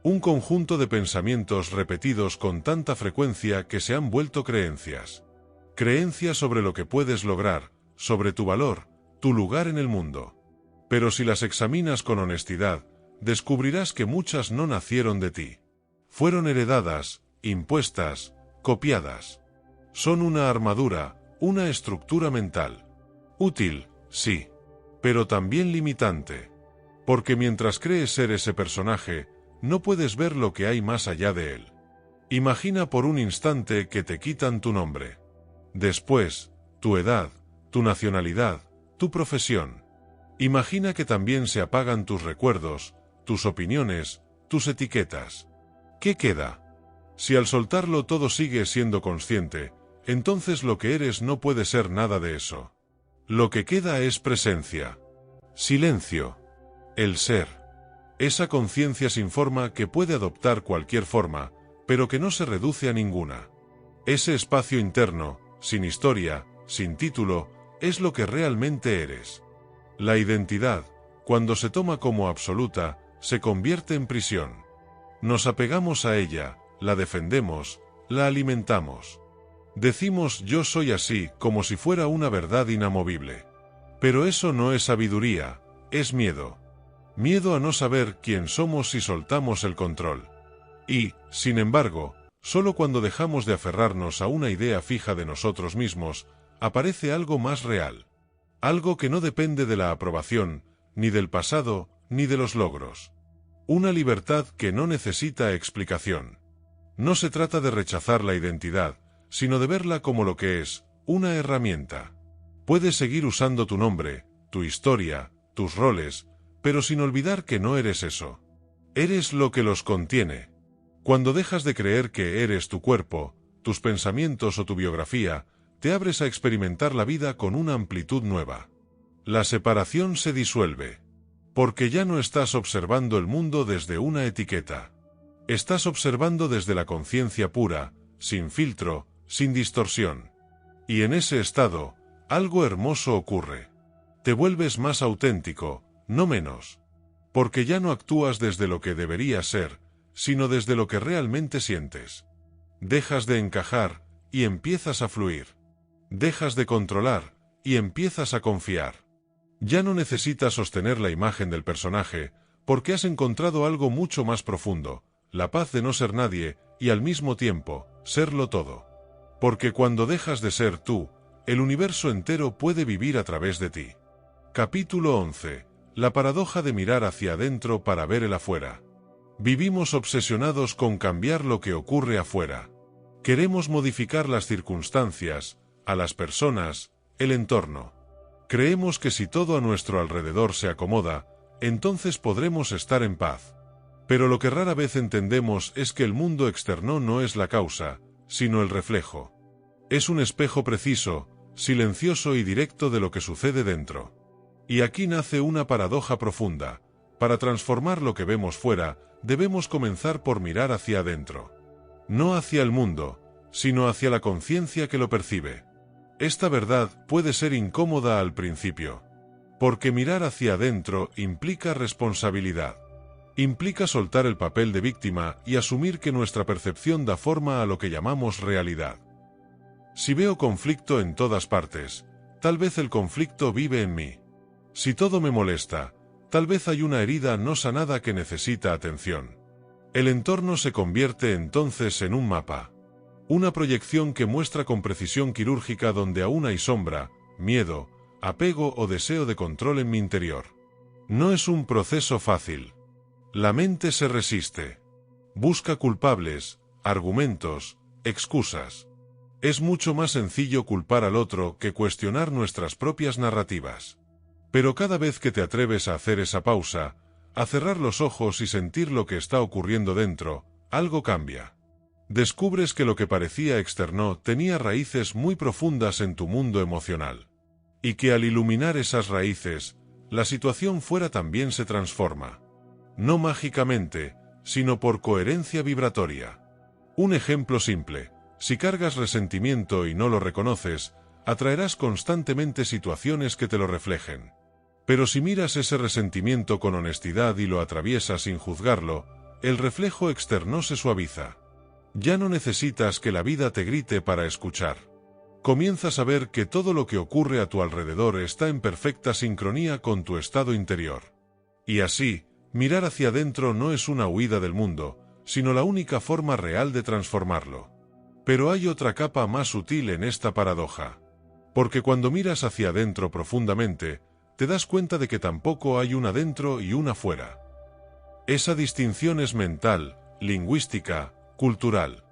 Un conjunto de pensamientos repetidos con tanta frecuencia que se han vuelto creencias. Creencias sobre lo que puedes lograr, sobre tu valor, tu lugar en el mundo. Pero si las examinas con honestidad, descubrirás que muchas no nacieron de ti. Fueron heredadas, impuestas, copiadas. Son una armadura, una estructura mental. Útil, sí, pero también limitante. Porque mientras crees ser ese personaje, no puedes ver lo que hay más allá de él. Imagina por un instante que te quitan tu nombre. Después, tu edad, tu nacionalidad, tu profesión. Imagina que también se apagan tus recuerdos, tus opiniones, tus etiquetas. ¿Qué queda? Si al soltarlo todo sigues siendo consciente, entonces lo que eres no puede ser nada de eso. Lo que queda es presencia. Silencio. El ser. Esa conciencia sin forma que puede adoptar cualquier forma, pero que no se reduce a ninguna. Ese espacio interno, sin historia, sin título, es lo que realmente eres. La identidad, cuando se toma como absoluta, se convierte en prisión. Nos apegamos a ella, la defendemos, la alimentamos. Decimos yo soy así como si fuera una verdad inamovible. Pero eso no es sabiduría, es miedo. Miedo a no saber quién somos si soltamos el control. Y, sin embargo, solo cuando dejamos de aferrarnos a una idea fija de nosotros mismos, aparece algo más real. Algo que no depende de la aprobación, ni del pasado, ni de los logros. Una libertad que no necesita explicación. No se trata de rechazar la identidad, sino de verla como lo que es, una herramienta. Puedes seguir usando tu nombre, tu historia, tus roles, pero sin olvidar que no eres eso. Eres lo que los contiene. Cuando dejas de creer que eres tu cuerpo, tus pensamientos o tu biografía, te abres a experimentar la vida con una amplitud nueva. La separación se disuelve. Porque ya no estás observando el mundo desde una etiqueta. Estás observando desde la conciencia pura, sin filtro, sin distorsión. Y en ese estado, algo hermoso ocurre. Te vuelves más auténtico, no menos. Porque ya no actúas desde lo que debería ser, sino desde lo que realmente sientes. Dejas de encajar, y empiezas a fluir. Dejas de controlar, y empiezas a confiar. Ya no necesitas sostener la imagen del personaje, porque has encontrado algo mucho más profundo, la paz de no ser nadie, y al mismo tiempo, serlo todo. Porque cuando dejas de ser tú, el universo entero puede vivir a través de ti. Capítulo 11. La paradoja de mirar hacia adentro para ver el afuera. Vivimos obsesionados con cambiar lo que ocurre afuera. Queremos modificar las circunstancias, a las personas, el entorno. Creemos que si todo a nuestro alrededor se acomoda, entonces podremos estar en paz. Pero lo que rara vez entendemos es que el mundo externo no es la causa, sino el reflejo. Es un espejo preciso, silencioso y directo de lo que sucede dentro. Y aquí nace una paradoja profunda. Para transformar lo que vemos fuera, debemos comenzar por mirar hacia adentro. No hacia el mundo, sino hacia la conciencia que lo percibe. Esta verdad puede ser incómoda al principio. Porque mirar hacia adentro implica responsabilidad. Implica soltar el papel de víctima y asumir que nuestra percepción da forma a lo que llamamos realidad. Si veo conflicto en todas partes, tal vez el conflicto vive en mí. Si todo me molesta, tal vez hay una herida no sanada que necesita atención. El entorno se convierte entonces en un mapa. Una proyección que muestra con precisión quirúrgica donde aún hay sombra, miedo, apego o deseo de control en mi interior. No es un proceso fácil. La mente se resiste. Busca culpables, argumentos, excusas. Es mucho más sencillo culpar al otro que cuestionar nuestras propias narrativas. Pero cada vez que te atreves a hacer esa pausa, a cerrar los ojos y sentir lo que está ocurriendo dentro, algo cambia. Descubres que lo que parecía externo tenía raíces muy profundas en tu mundo emocional. Y que al iluminar esas raíces, la situación fuera también se transforma. No mágicamente, sino por coherencia vibratoria. Un ejemplo simple: si cargas resentimiento y no lo reconoces, atraerás constantemente situaciones que te lo reflejen. Pero si miras ese resentimiento con honestidad y lo atraviesas sin juzgarlo, el reflejo externo se suaviza. Ya no necesitas que la vida te grite para escuchar. Comienzas a ver que todo lo que ocurre a tu alrededor está en perfecta sincronía con tu estado interior. Y así, mirar hacia adentro no es una huida del mundo, sino la única forma real de transformarlo. Pero hay otra capa más sutil en esta paradoja. Porque cuando miras hacia adentro profundamente, te das cuenta de que tampoco hay una dentro y una fuera. Esa distinción es mental, lingüística, cultural.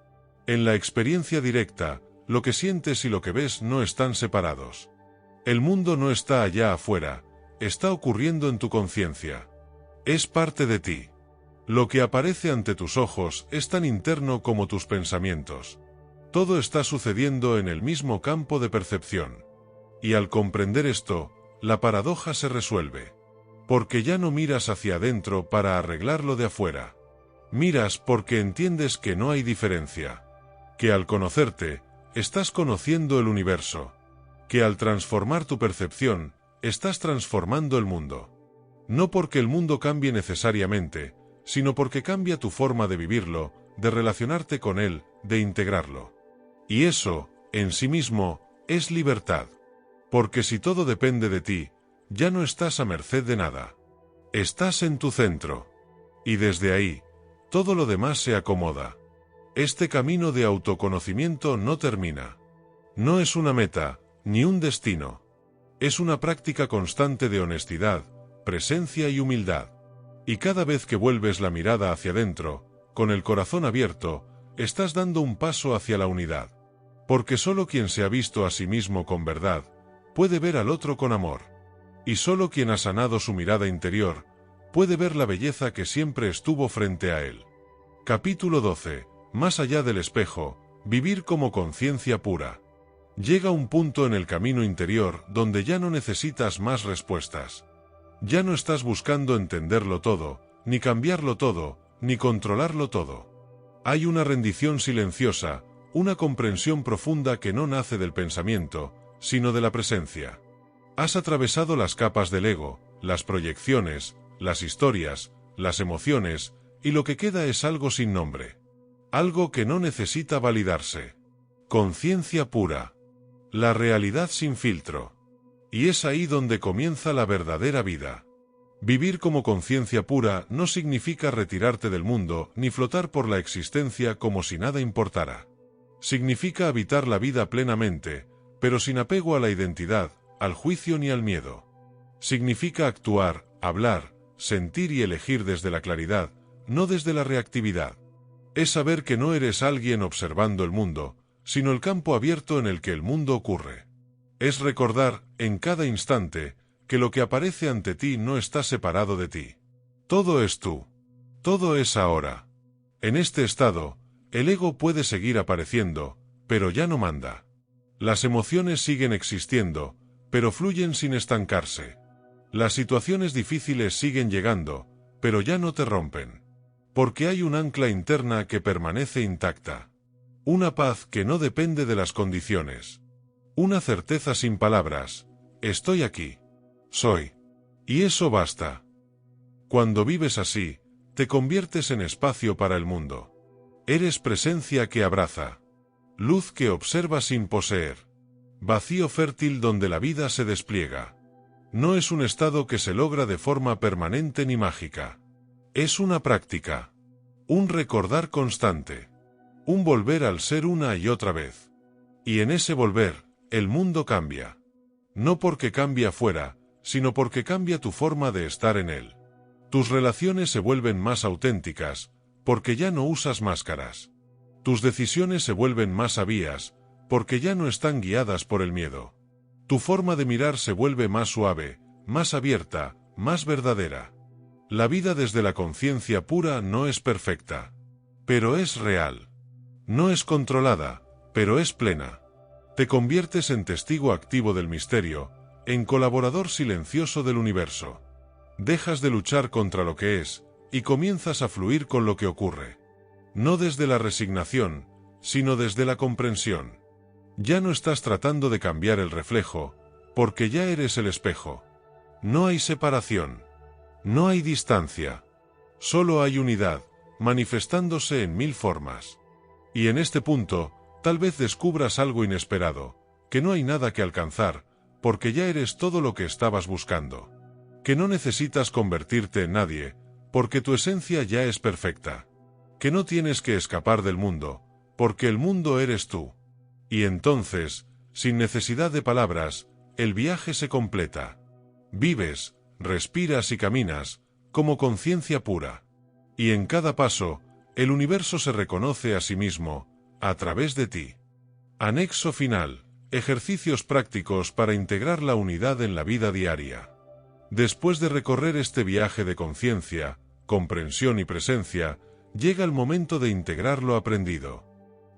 En la experiencia directa, lo que sientes y lo que ves no están separados. El mundo no está allá afuera, está ocurriendo en tu conciencia. Es parte de ti. Lo que aparece ante tus ojos es tan interno como tus pensamientos. Todo está sucediendo en el mismo campo de percepción. Y al comprender esto, la paradoja se resuelve. porque ya no miras hacia adentro para arreglar lo de afuera. Miras porque entiendes que no hay diferencia. Que al conocerte, estás conociendo el universo. Que al transformar tu percepción, estás transformando el mundo. No porque el mundo cambie necesariamente, sino porque cambia tu forma de vivirlo, de relacionarte con él, de integrarlo. Y eso, en sí mismo, es libertad. Porque si todo depende de ti, ya no estás a merced de nada. Estás en tu centro. Y desde ahí, todo lo demás se acomoda. Este camino de autoconocimiento no termina. No es una meta, ni un destino. Es una práctica constante de honestidad, presencia y humildad. Y cada vez que vuelves la mirada hacia adentro, con el corazón abierto, estás dando un paso hacia la unidad. Porque solo quien se ha visto a sí mismo con verdad, puede ver al otro con amor. Y solo quien ha sanado su mirada interior, puede ver la belleza que siempre estuvo frente a él. Capítulo 12. Más allá del espejo, vivir como conciencia pura. Llega un punto en el camino interior donde ya no necesitas más respuestas. Ya no estás buscando entenderlo todo, ni cambiarlo todo, ni controlarlo todo. Hay una rendición silenciosa, una comprensión profunda que no nace del pensamiento, sino de la presencia. Has atravesado las capas del ego, las proyecciones, las historias, las emociones, y lo que queda es algo sin nombre. Algo que no necesita validarse. Conciencia pura. La realidad sin filtro. Y es ahí donde comienza la verdadera vida. Vivir como conciencia pura no significa retirarte del mundo ni flotar por la existencia como si nada importara. Significa habitar la vida plenamente, pero sin apego a la identidad, al juicio ni al miedo. Significa actuar, hablar, sentir y elegir desde la claridad, no desde la reactividad. Es saber que no eres alguien observando el mundo, sino el campo abierto en el que el mundo ocurre. Es recordar, en cada instante, que lo que aparece ante ti no está separado de ti. Todo es tú. Todo es ahora. En este estado, el ego puede seguir apareciendo, pero ya no manda. Las emociones siguen existiendo, pero fluyen sin estancarse. Las situaciones difíciles siguen llegando, pero ya no te rompen. Porque hay un ancla interna que permanece intacta. Una paz que no depende de las condiciones. Una certeza sin palabras. Estoy aquí. Soy. Y eso basta. Cuando vives así, te conviertes en espacio para el mundo. Eres presencia que abraza. Luz que observa sin poseer. Vacío fértil donde la vida se despliega. No es un estado que se logra de forma permanente ni mágica. Es una práctica. Un recordar constante. Un volver al ser una y otra vez. Y en ese volver, el mundo cambia. No porque cambia afuera, sino porque cambia tu forma de estar en él. Tus relaciones se vuelven más auténticas, porque ya no usas máscaras. Tus decisiones se vuelven más sabias, porque ya no están guiadas por el miedo. Tu forma de mirar se vuelve más suave, más abierta, más verdadera. La vida desde la conciencia pura no es perfecta, pero es real. No es controlada, pero es plena. Te conviertes en testigo activo del misterio, en colaborador silencioso del universo. Dejas de luchar contra lo que es, y comienzas a fluir con lo que ocurre. No desde la resignación, sino desde la comprensión. Ya no estás tratando de cambiar el reflejo, porque ya eres el espejo. No hay separación. No hay distancia. Solo hay unidad, manifestándose en mil formas. Y en este punto, tal vez descubras algo inesperado, que no hay nada que alcanzar, porque ya eres todo lo que estabas buscando. Que no necesitas convertirte en nadie, porque tu esencia ya es perfecta. Que no tienes que escapar del mundo, porque el mundo eres tú. Y entonces, sin necesidad de palabras, el viaje se completa. Vives, respiras y caminas, como conciencia pura. Y en cada paso, el universo se reconoce a sí mismo, a través de ti. Anexo final. Ejercicios prácticos para integrar la unidad en la vida diaria. Después de recorrer este viaje de conciencia, comprensión y presencia, llega el momento de integrar lo aprendido.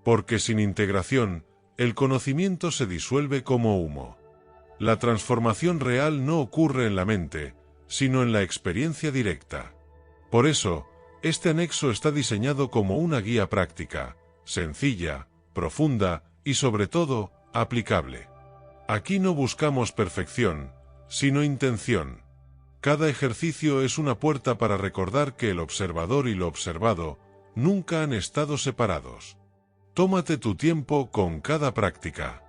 Porque sin integración, el conocimiento se disuelve como humo. La transformación real no ocurre en la mente, sino en la experiencia directa. Por eso, este anexo está diseñado como una guía práctica, sencilla, profunda y sobre todo, aplicable. Aquí no buscamos perfección, sino intención. Cada ejercicio es una puerta para recordar que el observador y lo observado nunca han estado separados. Tómate tu tiempo con cada práctica.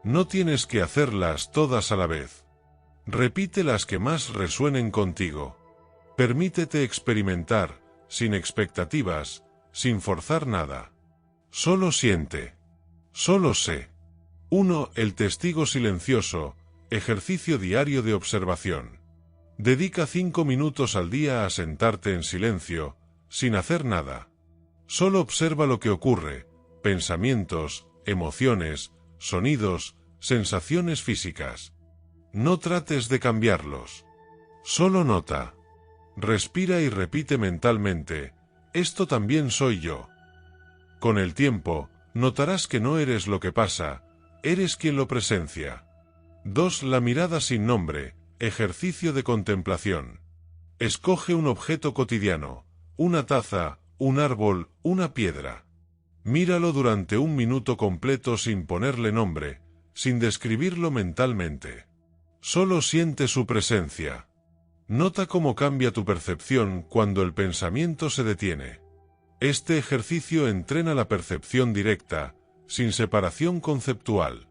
No tienes que hacerlas todas a la vez. Repite las que más resuenen contigo. Permítete experimentar, sin expectativas, sin forzar nada. Solo siente. Solo sé. 1. El testigo silencioso, ejercicio diario de observación. Dedica 5 minutos al día a sentarte en silencio, sin hacer nada. Solo observa lo que ocurre, pensamientos, emociones, sonidos, sensaciones físicas. No trates de cambiarlos. Solo nota. Respira y repite mentalmente, esto también soy yo. Con el tiempo, notarás que no eres lo que pasa, eres quien lo presencia. 2. La mirada sin nombre, ejercicio de contemplación. Escoge un objeto cotidiano, una taza, un árbol, una piedra. Míralo durante 1 minuto completo sin ponerle nombre, sin describirlo mentalmente. Solo siente su presencia. Nota cómo cambia tu percepción cuando el pensamiento se detiene. Este ejercicio entrena la percepción directa, sin separación conceptual.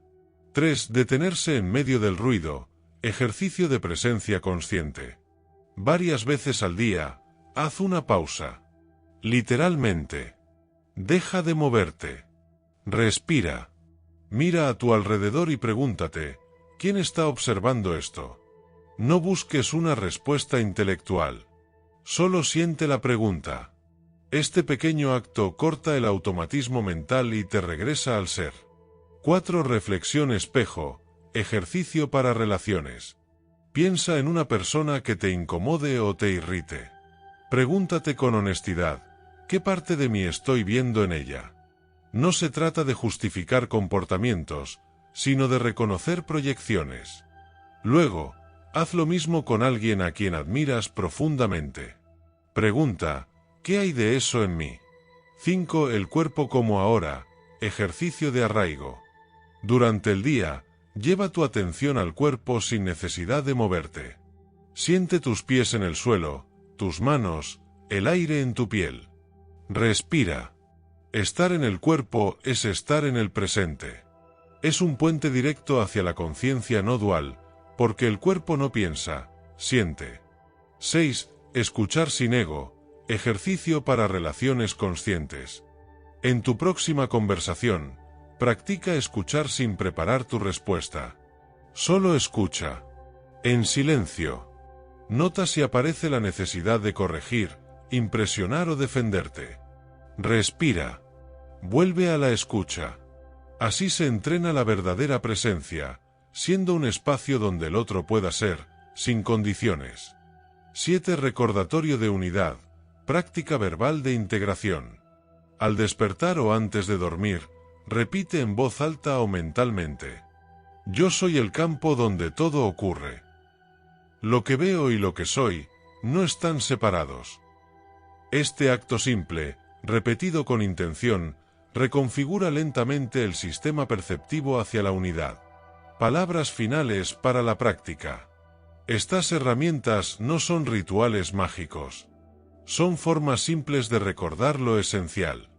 3. Detenerse en medio del ruido, ejercicio de presencia consciente. Varias veces al día, haz una pausa. Literalmente. Deja de moverte. Respira. Mira a tu alrededor y pregúntate, ¿quién está observando esto? No busques una respuesta intelectual. Solo siente la pregunta. Este pequeño acto corta el automatismo mental y te regresa al ser. 4. Reflexión espejo, ejercicio para relaciones. Piensa en una persona que te incomode o te irrite. Pregúntate con honestidad, ¿qué parte de mí estoy viendo en ella? No se trata de justificar comportamientos, sino de reconocer proyecciones. Luego, haz lo mismo con alguien a quien admiras profundamente. Pregunta, ¿qué hay de eso en mí? 5. El cuerpo como ahora, ejercicio de arraigo. Durante el día, lleva tu atención al cuerpo sin necesidad de moverte. Siente tus pies en el suelo, tus manos, el aire en tu piel. Respira. Estar en el cuerpo es estar en el presente. Es un puente directo hacia la conciencia no dual, porque el cuerpo no piensa, siente. 6. Escuchar sin ego, ejercicio para relaciones conscientes. En tu próxima conversación, practica escuchar sin preparar tu respuesta. Solo escucha. En silencio. Nota si aparece la necesidad de corregir, impresionar o defenderte. Respira. Vuelve a la escucha. Así se entrena la verdadera presencia, siendo un espacio donde el otro pueda ser, sin condiciones. 7. Recordatorio de unidad, práctica verbal de integración. Al despertar o antes de dormir, repite en voz alta o mentalmente. Yo soy el campo donde todo ocurre. Lo que veo y lo que soy, no están separados. Este acto simple, repetido con intención, reconfigura lentamente el sistema perceptivo hacia la unidad. Palabras finales para la práctica. Estas herramientas no son rituales mágicos. Son formas simples de recordar lo esencial.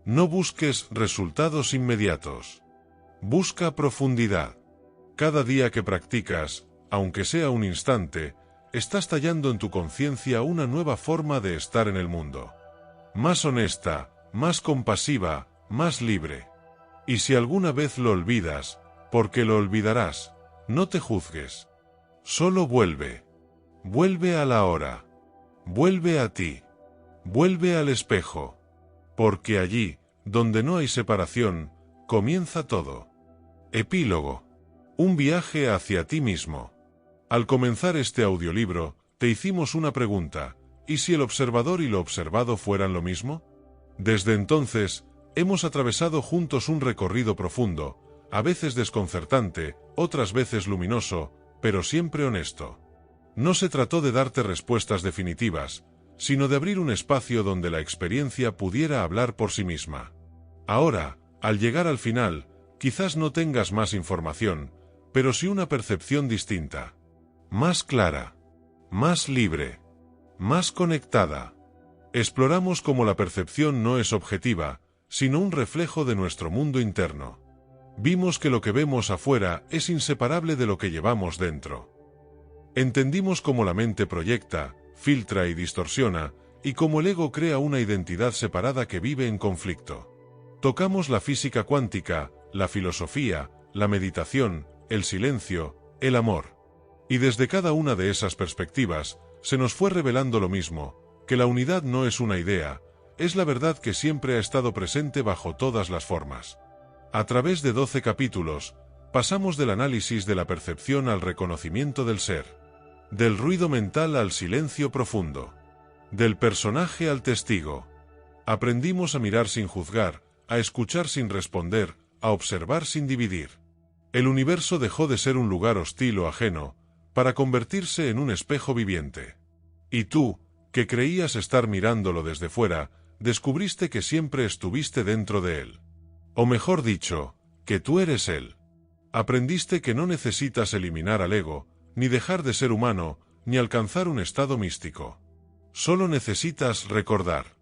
No busques resultados inmediatos. Busca profundidad. Cada día que practicas, aunque sea un instante, estás tallando en tu conciencia una nueva forma de estar en el mundo. Más honesta, más compasiva, más libre. Y si alguna vez lo olvidas, porque lo olvidarás, no te juzgues. Solo vuelve. Vuelve a la hora. Vuelve a ti. Vuelve al espejo. Porque allí, donde no hay separación, comienza todo. Epílogo. Un viaje hacia ti mismo. Al comenzar este audiolibro, te hicimos una pregunta: ¿y si el observador y lo observado fueran lo mismo? Desde entonces, hemos atravesado juntos un recorrido profundo, a veces desconcertante, otras veces luminoso, pero siempre honesto. No se trató de darte respuestas definitivas, sino de abrir un espacio donde la experiencia pudiera hablar por sí misma. Ahora, al llegar al final, quizás no tengas más información, pero sí una percepción distinta. Más clara. Más libre. Más conectada. Exploramos cómo la percepción no es objetiva, sino un reflejo de nuestro mundo interno. Vimos que lo que vemos afuera es inseparable de lo que llevamos dentro. Entendimos cómo la mente proyecta, filtra y distorsiona, y cómo el ego crea una identidad separada que vive en conflicto. Tocamos la física cuántica, la filosofía, la meditación, el silencio, el amor. Y desde cada una de esas perspectivas, se nos fue revelando lo mismo, que la unidad no es una idea, es la verdad que siempre ha estado presente bajo todas las formas. A través de 12 capítulos, pasamos del análisis de la percepción al reconocimiento del ser, del ruido mental al silencio profundo, del personaje al testigo. Aprendimos a mirar sin juzgar, a escuchar sin responder, a observar sin dividir. El universo dejó de ser un lugar hostil o ajeno, para convertirse en un espejo viviente. Y tú, que creías estar mirándolo desde fuera, descubriste que siempre estuviste dentro de él. O mejor dicho, que tú eres él. Aprendiste que no necesitas eliminar al ego, ni dejar de ser humano, ni alcanzar un estado místico. Solo necesitas recordar.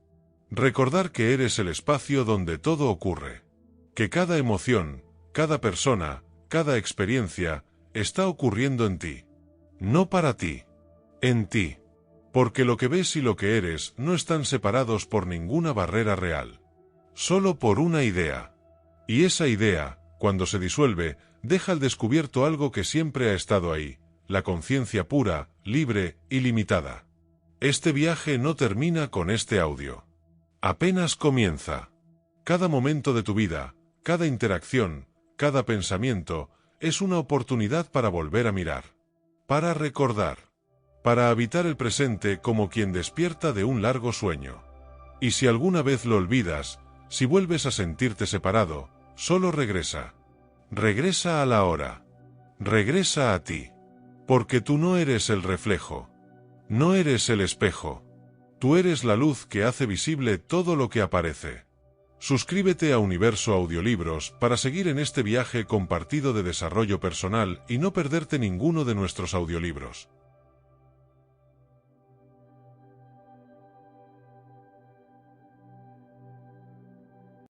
Recordar que eres el espacio donde todo ocurre. Que cada emoción, cada persona, cada experiencia, está ocurriendo en ti. No para ti. En ti. Porque lo que ves y lo que eres no están separados por ninguna barrera real. Solo por una idea. Y esa idea, cuando se disuelve, deja al descubierto algo que siempre ha estado ahí, la conciencia pura, libre, ilimitada. Este viaje no termina con este audio. Apenas comienza. Cada momento de tu vida, cada interacción, cada pensamiento, es una oportunidad para volver a mirar. Para recordar. Para habitar el presente como quien despierta de un largo sueño. Y si alguna vez lo olvidas, si vuelves a sentirte separado, solo regresa. Regresa a la hora. Regresa a ti. Porque tú no eres el reflejo. No eres el espejo. Tú eres la luz que hace visible todo lo que aparece. Suscríbete a Universo Audiolibros para seguir en este viaje compartido de desarrollo personal y no perderte ninguno de nuestros audiolibros.